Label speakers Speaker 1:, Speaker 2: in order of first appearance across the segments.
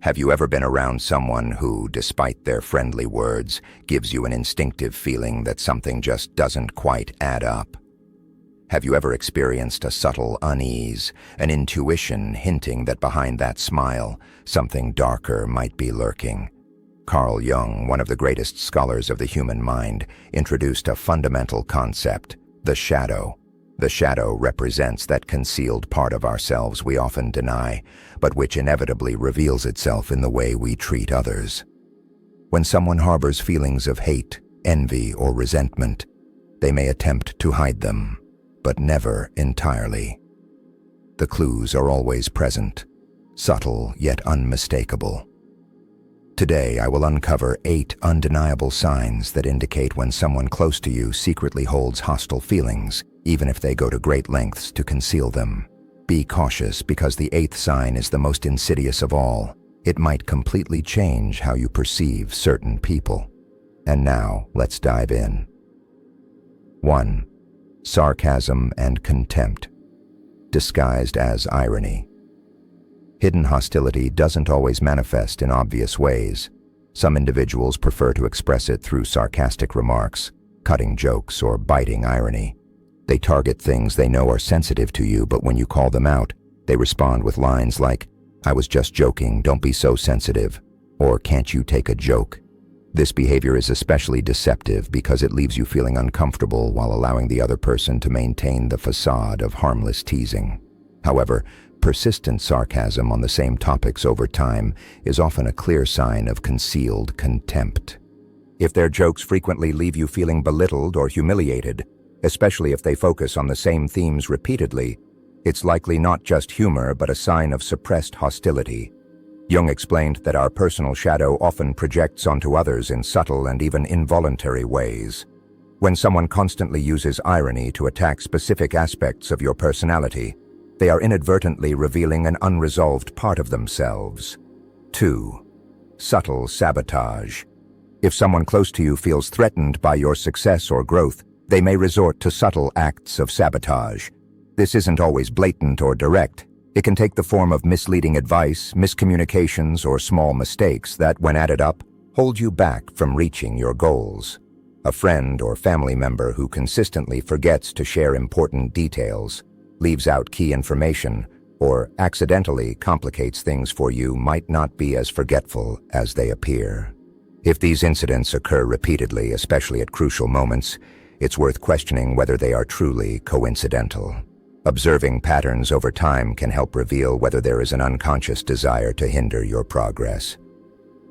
Speaker 1: Have you ever been around someone who, despite their friendly words, gives you an instinctive feeling that something just doesn't quite add up? Have you ever experienced a subtle unease, an intuition hinting that behind that smile, something darker might be lurking? Carl Jung, one of the greatest scholars of the human mind, introduced a fundamental concept, the shadow. The shadow represents that concealed part of ourselves we often deny, but which inevitably reveals itself in the way we treat others. When someone harbors feelings of hate, envy, or resentment, they may attempt to hide them, but never entirely. The clues are always present, subtle yet unmistakable. Today, I will uncover 8 undeniable signs that indicate when someone close to you secretly holds hostile feelings, even if they go to great lengths to conceal them. Be cautious, because the 8th sign is the most insidious of all. It might completely change how you perceive certain people. And now, let's dive in. 1. Sarcasm and contempt, disguised as irony. Hidden hostility doesn't always manifest in obvious ways. Some individuals prefer to express it through sarcastic remarks, cutting jokes, or biting irony. They target things they know are sensitive to you, but when you call them out, they respond with lines like, "I was just joking, don't be so sensitive," or "Can't you take a joke?" This behavior is especially deceptive because it leaves you feeling uncomfortable while allowing the other person to maintain the facade of harmless teasing. However, persistent sarcasm on the same topics over time is often a clear sign of concealed contempt. If their jokes frequently leave you feeling belittled or humiliated, especially if they focus on the same themes repeatedly, it's likely not just humor but a sign of suppressed hostility. Jung explained that our personal shadow often projects onto others in subtle and even involuntary ways. When someone constantly uses irony to attack specific aspects of your personality, they are inadvertently revealing an unresolved part of themselves. 2. Subtle sabotage. If someone close to you feels threatened by your success or growth, they may resort to subtle acts of sabotage. This isn't always blatant or direct. It can take the form of misleading advice, miscommunications, or small mistakes that, when added up, hold you back from reaching your goals. A friend or family member who consistently forgets to share important details, leaves out key information, or accidentally complicates things for you might not be as forgetful as they appear. If these incidents occur repeatedly, especially at crucial moments, it's worth questioning whether they are truly coincidental. Observing patterns over time can help reveal whether there is an unconscious desire to hinder your progress.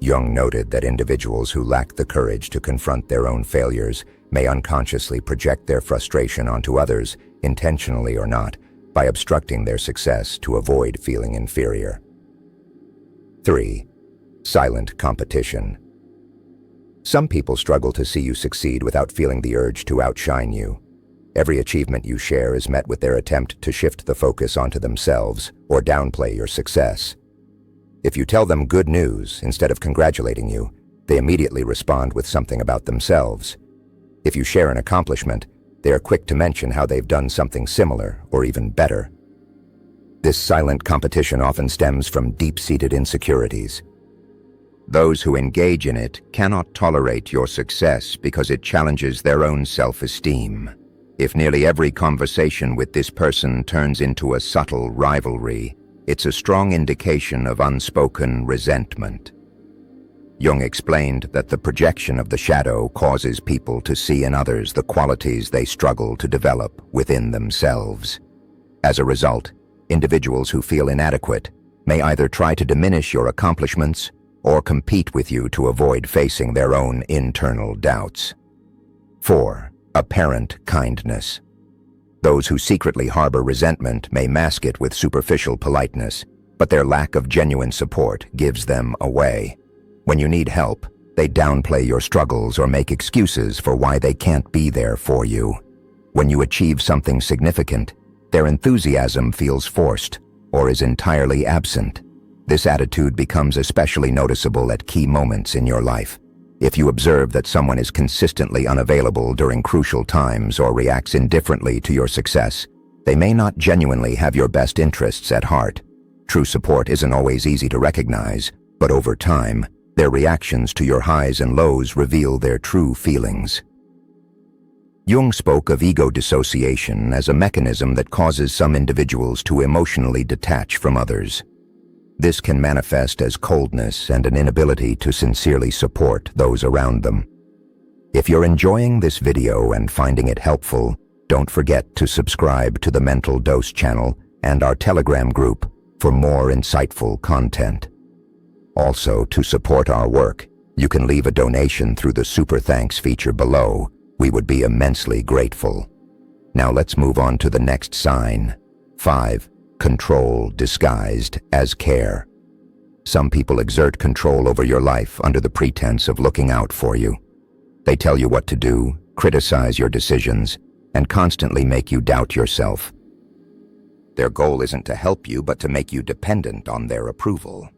Speaker 1: Jung noted that individuals who lack the courage to confront their own failures may unconsciously project their frustration onto others, intentionally or not, by obstructing their success to avoid feeling inferior. 3. Silent competition. Some people struggle to see you succeed without feeling the urge to outshine you. Every achievement you share is met with their attempt to shift the focus onto themselves or downplay your success. If you tell them good news instead of congratulating you, they immediately respond with something about themselves. If you share an accomplishment, they are quick to mention how they've done something similar or even better. This silent competition often stems from deep-seated insecurities. Those who engage in it cannot tolerate your success because it challenges their own self-esteem. If nearly every conversation with this person turns into a subtle rivalry, it's a strong indication of unspoken resentment. Jung explained that the projection of the shadow causes people to see in others the qualities they struggle to develop within themselves. As a result, individuals who feel inadequate may either try to diminish your accomplishments or compete with you to avoid facing their own internal doubts. 4. Apparent kindness. Those who secretly harbor resentment may mask it with superficial politeness, but their lack of genuine support gives them away. When you need help, they downplay your struggles or make excuses for why they can't be there for you. When you achieve something significant, their enthusiasm feels forced or is entirely absent. This attitude becomes especially noticeable at key moments in your life. If you observe that someone is consistently unavailable during crucial times or reacts indifferently to your success, they may not genuinely have your best interests at heart. True support isn't always easy to recognize, but over time, their reactions to your highs and lows reveal their true feelings. Jung spoke of ego dissociation as a mechanism that causes some individuals to emotionally detach from others. This can manifest as coldness and an inability to sincerely support those around them. If you're enjoying this video and finding it helpful, don't forget to subscribe to the Mental Dose channel and our Telegram group for more insightful content. Also, to support our work, you can leave a donation through the Super Thanks feature below. We would be immensely grateful. Now let's move on to the next sign. 5. Control disguised as care. Some people exert control over your life under the pretense of looking out for you. They tell you what to do, criticize your decisions, and constantly make you doubt yourself. Their goal isn't to help you, but to make you dependent on their approval.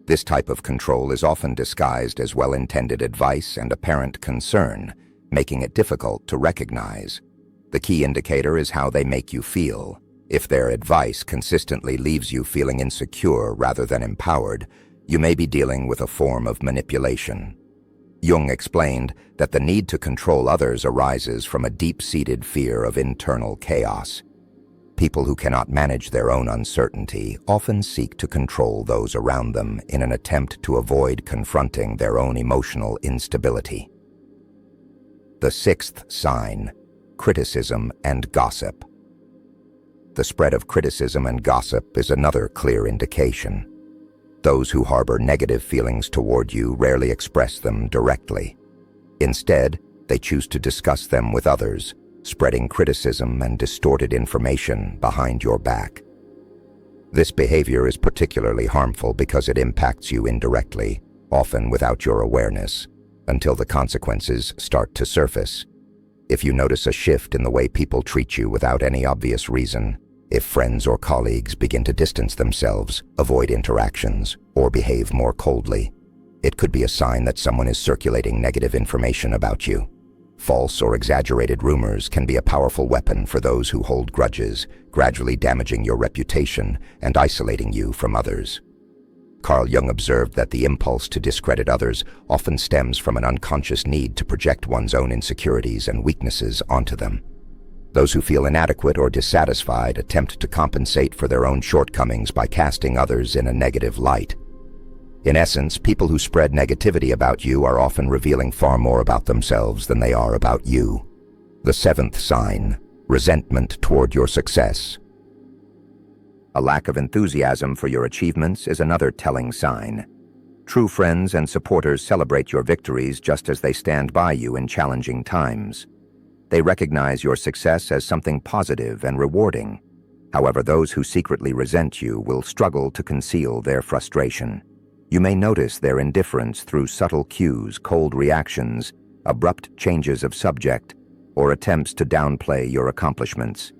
Speaker 1: This type of control is often disguised as well-intended advice and apparent concern, making it difficult to recognize. The key indicator is how they make you feel. If their advice consistently leaves you feeling insecure rather than empowered, you may be dealing with a form of manipulation. Jung explained that the need to control others arises from a deep-seated fear of internal chaos. People who cannot manage their own uncertainty often seek to control those around them in an attempt to avoid confronting their own emotional instability. The 6th sign, criticism and gossip. The spread of criticism and gossip is another clear indication. Those who harbor negative feelings toward you rarely express them directly. Instead, they choose to discuss them with others, spreading criticism and distorted information behind your back. This behavior is particularly harmful because it impacts you indirectly, often without your awareness, until the consequences start to surface. If you notice a shift in the way people treat you without any obvious reason, if friends or colleagues begin to distance themselves, avoid interactions, or behave more coldly, it could be a sign that someone is circulating negative information about you. False or exaggerated rumors can be a powerful weapon for those who hold grudges, gradually damaging your reputation and isolating you from others. Carl Jung observed that the impulse to discredit others often stems from an unconscious need to project one's own insecurities and weaknesses onto them. Those who feel inadequate or dissatisfied attempt to compensate for their own shortcomings by casting others in a negative light. In essence, people who spread negativity about you are often revealing far more about themselves than they are about you. The 7th sign, resentment toward your success. A lack of enthusiasm for your achievements is another telling sign. True friends and supporters celebrate your victories just as they stand by you in challenging times. They recognize your success as something positive and rewarding. However, those who secretly resent you will struggle to conceal their frustration. You may notice their indifference through subtle cues, cold reactions, abrupt changes of subject, or attempts to downplay your accomplishments.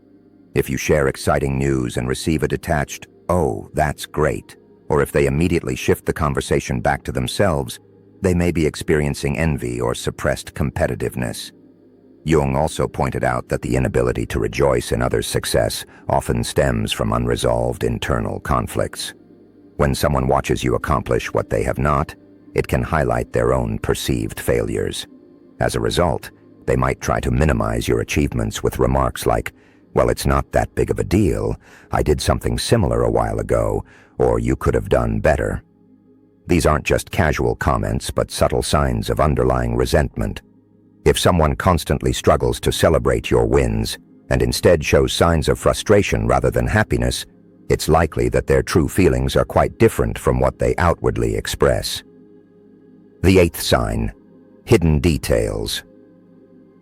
Speaker 1: If you share exciting news and receive a detached, "Oh, that's great," or if they immediately shift the conversation back to themselves, they may be experiencing envy or suppressed competitiveness. Jung also pointed out that the inability to rejoice in others' success often stems from unresolved internal conflicts. When someone watches you accomplish what they have not, it can highlight their own perceived failures. As a result, they might try to minimize your achievements with remarks like, "Well, it's not that big of a deal. I did something similar a while ago," or "You could have done better." These aren't just casual comments, but subtle signs of underlying resentment. If someone constantly struggles to celebrate your wins and instead shows signs of frustration rather than happiness, it's likely that their true feelings are quite different from what they outwardly express. The 8th sign, hidden details.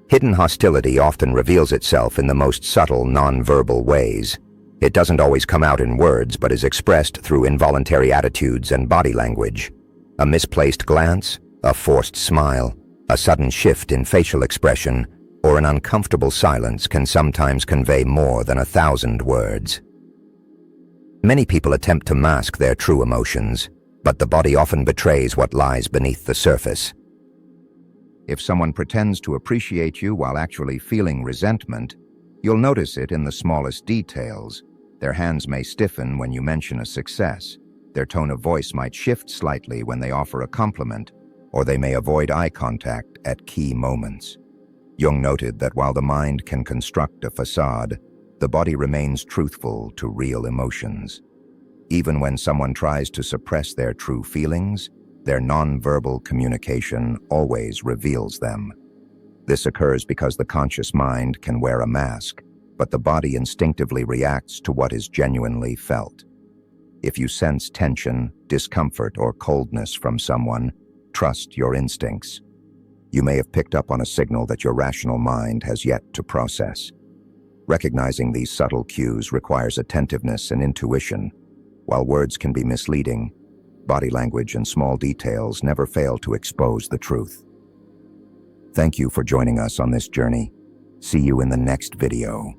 Speaker 1: Hidden hostility often reveals itself in the most subtle, non-verbal ways. It doesn't always come out in words, but is expressed through involuntary attitudes and body language. A misplaced glance, a forced smile, a sudden shift in facial expression, or an uncomfortable silence can sometimes convey more than 1,000 words. Many people attempt to mask their true emotions, but the body often betrays what lies beneath the surface. If someone pretends to appreciate you while actually feeling resentment, you'll notice it in the smallest details. Their hands may stiffen when you mention a success. Their tone of voice might shift slightly when they offer a compliment, or they may avoid eye contact at key moments. Jung noted that while the mind can construct a facade, the body remains truthful to real emotions. Even when someone tries to suppress their true feelings, their nonverbal communication always reveals them. This occurs because the conscious mind can wear a mask, but the body instinctively reacts to what is genuinely felt. If you sense tension, discomfort, or coldness from someone, trust your instincts. You may have picked up on a signal that your rational mind has yet to process. Recognizing these subtle cues requires attentiveness and intuition. While words can be misleading, body language and small details never fail to expose the truth. Thank you for joining us on this journey. See you in the next video.